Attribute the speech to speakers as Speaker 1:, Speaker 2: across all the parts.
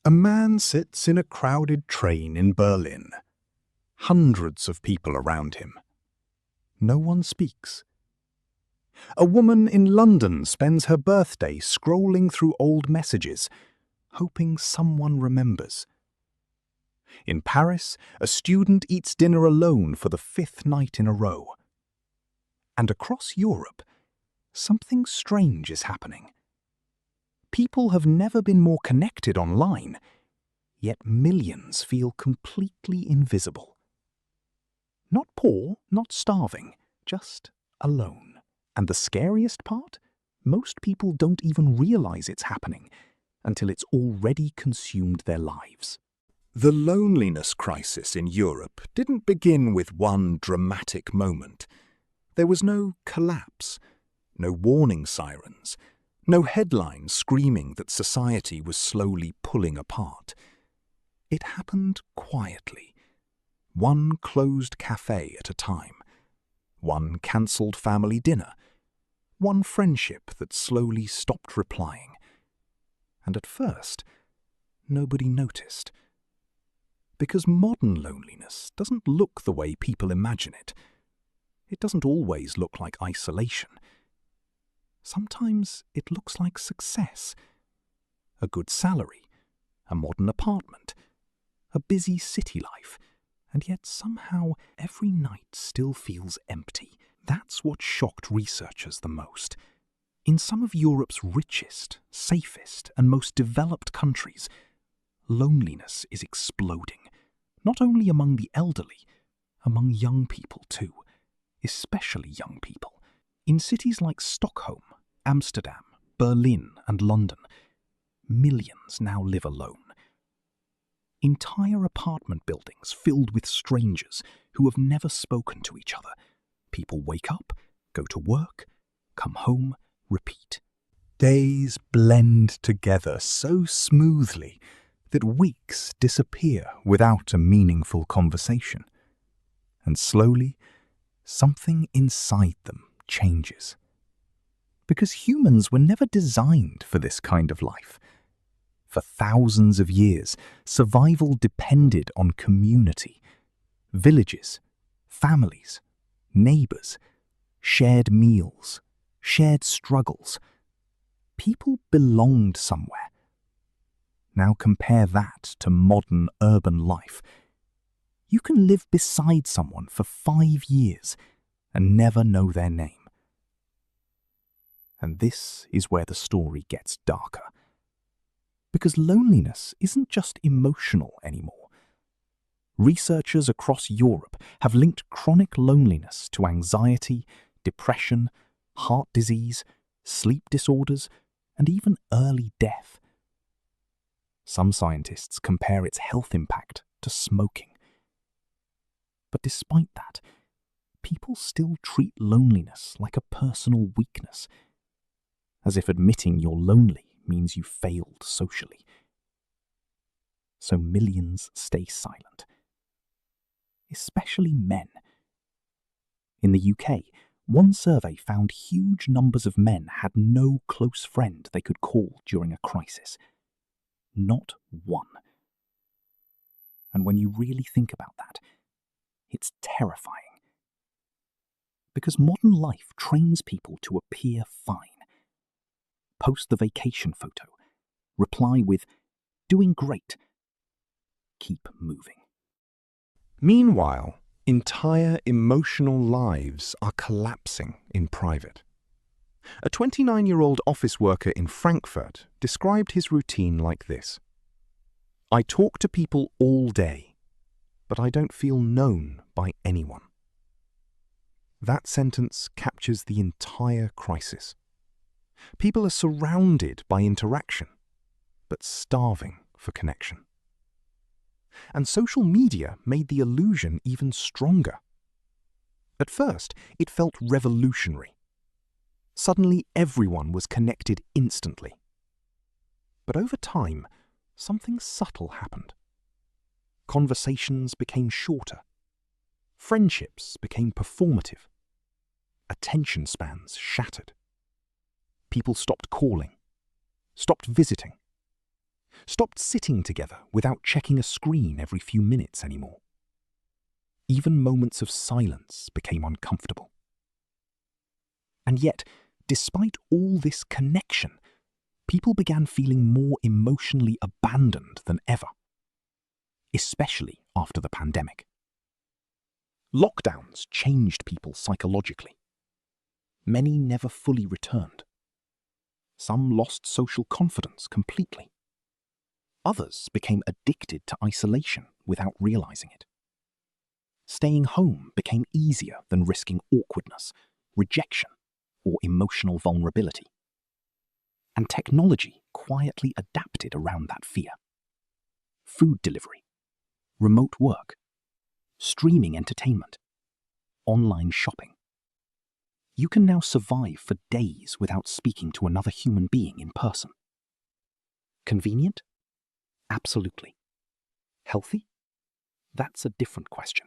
Speaker 1: A man sits in a crowded train in Berlin. Hundreds of people around him. No one speaks. A woman in London spends her birthday scrolling through old messages, hoping someone remembers. In Paris, a student eats dinner alone for the 5th night in a row. And across Europe, something strange is happening. People have never been more connected online, yet millions feel completely invisible. Not poor, not starving, just alone. And the scariest part? Most people don't even realize it's happening until it's already consumed their lives.
Speaker 2: The loneliness crisis in Europe didn't begin with one dramatic moment. There was no collapse, no warning sirens, no headlines screaming that society was slowly pulling apart. It happened quietly, one closed cafe at a time, one cancelled family dinner, one friendship that slowly stopped replying. And at first, nobody noticed. Because modern loneliness doesn't look the way people imagine it. It doesn't always look like isolation. Sometimes it looks like success. A good salary, a modern apartment, a busy city life, and yet somehow every night still feels empty. That's what shocked researchers the most. In some of Europe's richest, safest, and most developed countries, loneliness is exploding, not only among the elderly, among young people too, especially young people. In cities like Stockholm, Amsterdam, Berlin, and London, millions now live alone. Entire apartment buildings filled with strangers who have never spoken to each other. People wake up, go to work, come home, repeat.
Speaker 1: Days blend together so smoothly that weeks disappear without a meaningful conversation. And slowly, something inside them changes. Because humans were never designed for this kind of life. For thousands of years, survival depended on community, villages, families, neighbors, shared meals, shared struggles. People belonged somewhere. Now compare that to modern urban life. You can live beside someone for 5 years and never know their name. And this is where the story gets darker. Because loneliness isn't just emotional anymore. Researchers across Europe have linked chronic loneliness to anxiety, depression, heart disease, sleep disorders, and even early death. Some scientists compare its health impact to smoking. But despite that, people still treat loneliness like a personal weakness, as if admitting you're lonely means you failed socially. So millions stay silent, especially men. In the UK, one survey found huge numbers of men had no close friend they could call during a crisis. Not one. And when you really think about that, it's terrifying. Because modern life trains people to appear fine. Post the vacation photo. Reply with, "Doing great." Keep moving.
Speaker 2: Meanwhile, entire emotional lives are collapsing in private. A 29-year-old office worker in Frankfurt described his routine like this. "I talk to people all day, but I don't feel known by anyone." That sentence captures the entire crisis. People are surrounded by interaction, but starving for connection. And social media made the illusion even stronger. At first, it felt revolutionary. Suddenly, everyone was connected instantly. But over time, something subtle happened. Conversations became shorter. Friendships became performative. Attention spans shattered. People stopped calling, stopped visiting.
Speaker 1: stopped sitting together without checking a screen every few minutes anymore. Even moments of silence became uncomfortable. And yet, despite all this connection, people began feeling more emotionally abandoned than ever, especially after the pandemic. Lockdowns changed people psychologically. Many never fully returned. Some lost social confidence completely. Others became addicted to isolation without realizing it. Staying home became easier than risking awkwardness, rejection, or emotional vulnerability. And technology quietly adapted around that fear. Food delivery, remote work, streaming entertainment, online shopping. You can now survive for days without speaking to another human being in person. Convenient? Absolutely. Healthy? That's a different question.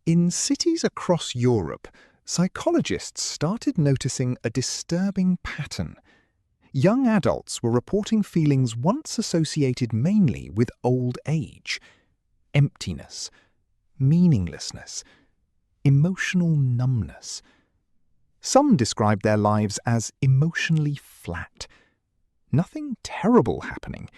Speaker 2: In cities across Europe, psychologists started noticing a disturbing pattern. Young adults were reporting feelings once associated mainly with old age: emptiness, meaninglessness, emotional numbness. Some described their lives as emotionally flat. Nothing terrible happening,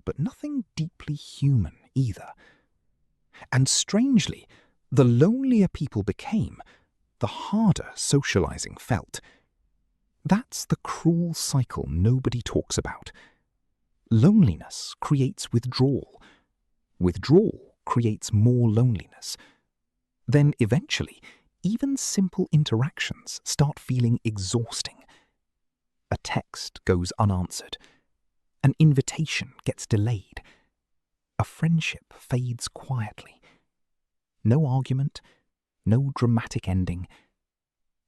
Speaker 2: but nothing deeply human either. And strangely, the lonelier people became, the harder socializing felt. That's the cruel cycle nobody talks about. Loneliness creates withdrawal. Withdrawal creates more loneliness. Then eventually, even simple interactions start feeling exhausting. A text goes unanswered. An invitation gets delayed. A friendship fades quietly. No argument, no dramatic ending,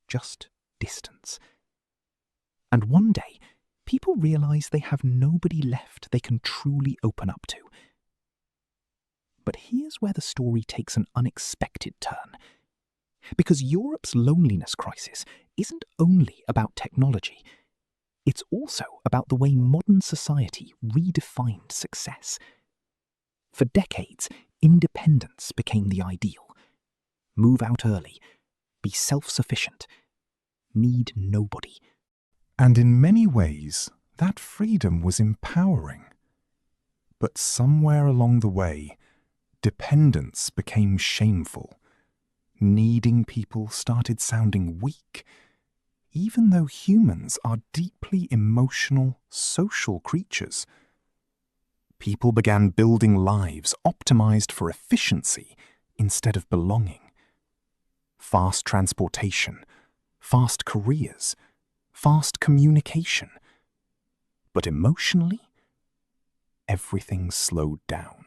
Speaker 2: just distance. And one day, people realize they have nobody left they can truly open up to. But here's where the story takes an unexpected turn. Because Europe's loneliness crisis isn't only about technology. It's also about the way modern society redefined success. For decades, independence became the ideal. Move out early, be self-sufficient, need nobody. And in many ways, that freedom was empowering. But somewhere along the way, dependence became shameful. Needing people started sounding weak, even though humans are deeply emotional, social creatures. People began building lives optimized for efficiency instead of belonging. Fast transportation, fast careers, fast communication. But emotionally, everything slowed down.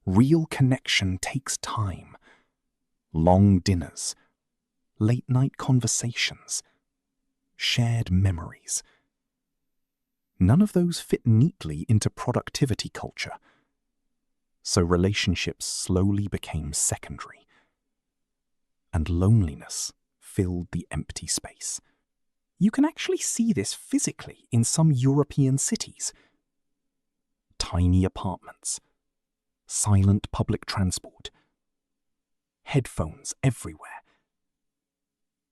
Speaker 2: Real connection takes time. Long dinners, late-night conversations, shared memories. None of those fit neatly into productivity culture. So relationships slowly became secondary. And loneliness filled the empty space. You can actually see this physically in some European cities. Tiny apartments, silent public transport, headphones everywhere.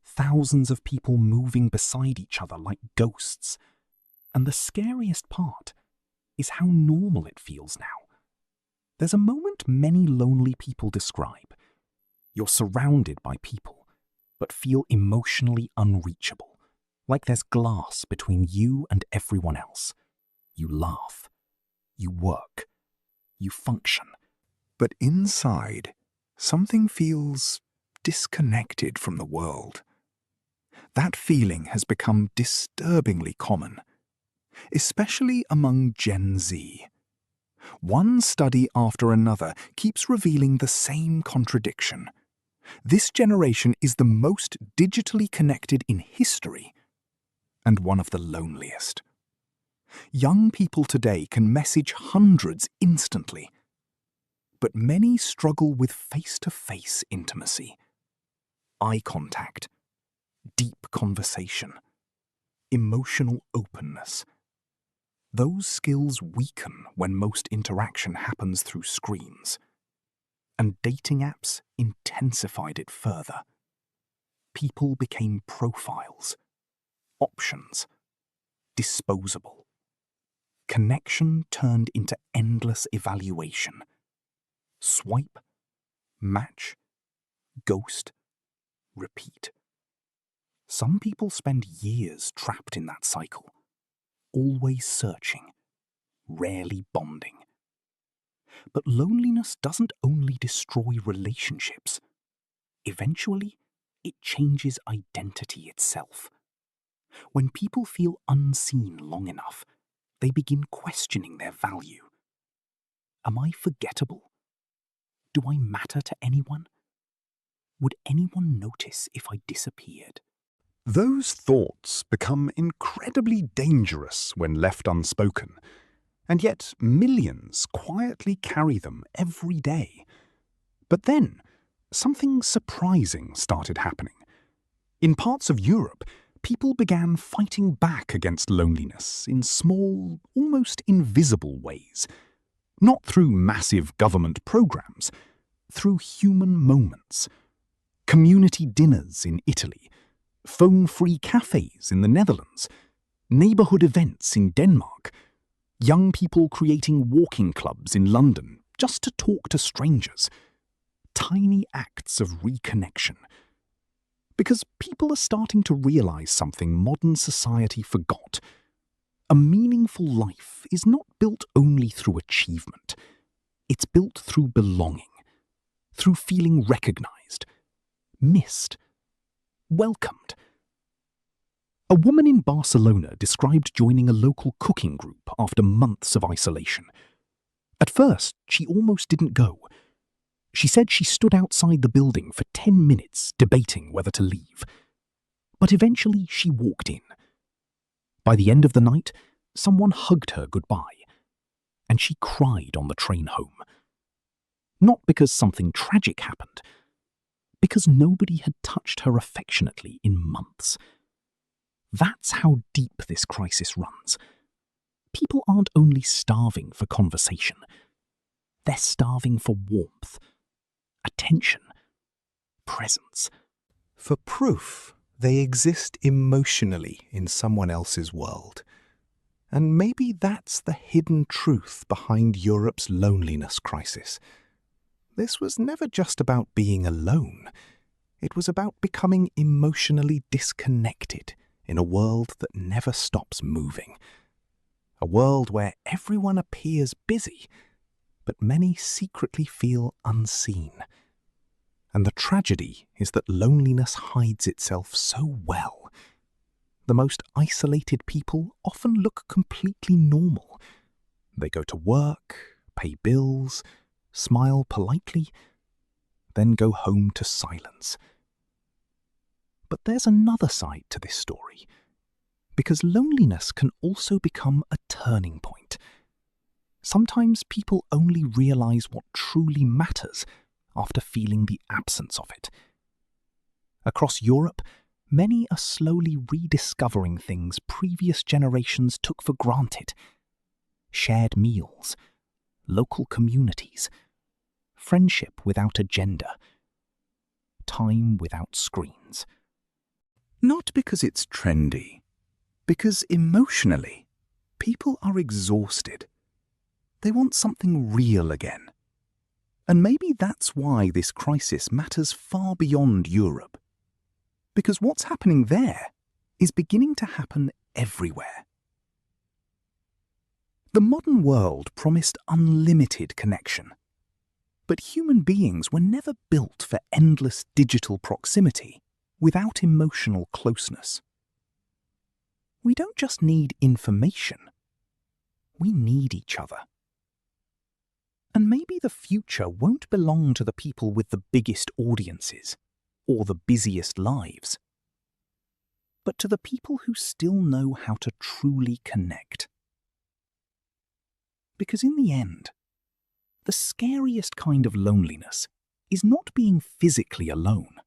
Speaker 2: Thousands of people moving beside each other like ghosts. And the scariest part is how normal it feels now. There's a moment many lonely people describe. You're surrounded by people, but feel emotionally unreachable, like there's glass between you and everyone else. You laugh, you work, you function. But inside, something feels disconnected from the world. That feeling has become disturbingly common, especially among Gen Z. One study after another keeps revealing the same contradiction. This generation is the most digitally connected in history, and one of the loneliest. Young people today can message hundreds instantly, but many struggle with face-to-face intimacy, eye contact, deep conversation, emotional openness.
Speaker 1: Those skills weaken when most interaction happens through screens, and dating apps intensified it further. People became profiles, options, disposable. Connection turned into endless evaluation. Swipe, match, ghost, repeat. Some people spend years trapped in that cycle, always searching, rarely bonding. But loneliness doesn't only destroy relationships. Eventually, it changes identity itself. When people feel unseen long enough, they begin questioning their value. Am I forgettable? Do I matter to anyone? Would anyone notice if I disappeared?
Speaker 2: Those thoughts become incredibly dangerous when left unspoken, and yet millions quietly carry them every day. But then, something surprising started happening. In parts of Europe, people began fighting back against loneliness in small, almost invisible ways. Not through massive government programs, through human moments. Community dinners in Italy, phone-free cafes in the Netherlands, neighbourhood events in Denmark, young people creating walking clubs in London just to talk to strangers. Tiny acts of reconnection. Because people are starting to realise something modern society forgot. A meaningful life is not built only through achievement. It's built through belonging, through feeling recognised, missed, welcomed. A woman in Barcelona described joining a local cooking group after months of isolation. At first, she almost didn't go. She said she stood outside the building for 10 minutes debating whether to leave. But eventually she walked in. By the end of the night, someone hugged her goodbye, and she cried on the train home. Not because something tragic happened, because nobody had touched her affectionately in months. That's how deep this crisis runs. People aren't only starving for conversation. They're starving for warmth, attention, presence. For proof, they exist emotionally in someone else's world. And maybe that's the hidden truth behind Europe's loneliness crisis. This was never just about being alone. It was about becoming emotionally disconnected in a world that never stops moving. A world where everyone appears busy, but many secretly feel unseen. And the tragedy is that loneliness hides itself so well. The most isolated people often look completely normal. They go to work, pay bills, smile politely, then go home to silence. But there's another side to this story, because loneliness can also become a turning point. Sometimes people only realize what truly matters after feeling the absence of it. Across Europe, many are slowly rediscovering things previous generations took for granted. Shared meals, local communities, friendship without agenda, time without screens. Not because it's trendy, because emotionally, people are exhausted. They want something real again. And maybe that's why this crisis matters far beyond Europe. Because what's happening there is beginning to happen everywhere. The modern world promised unlimited connection. But human beings were never built for endless digital proximity without emotional closeness. We don't just need information. We need each other. And maybe the future won't belong to the people with the biggest audiences or the busiest lives, but to the people who still know how to truly connect. Because in the end, the scariest kind of loneliness is not being physically alone.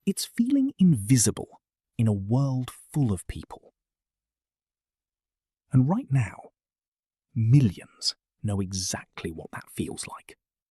Speaker 2: It's feeling invisible in a world full of people.
Speaker 1: And right now, millions know exactly what that feels like.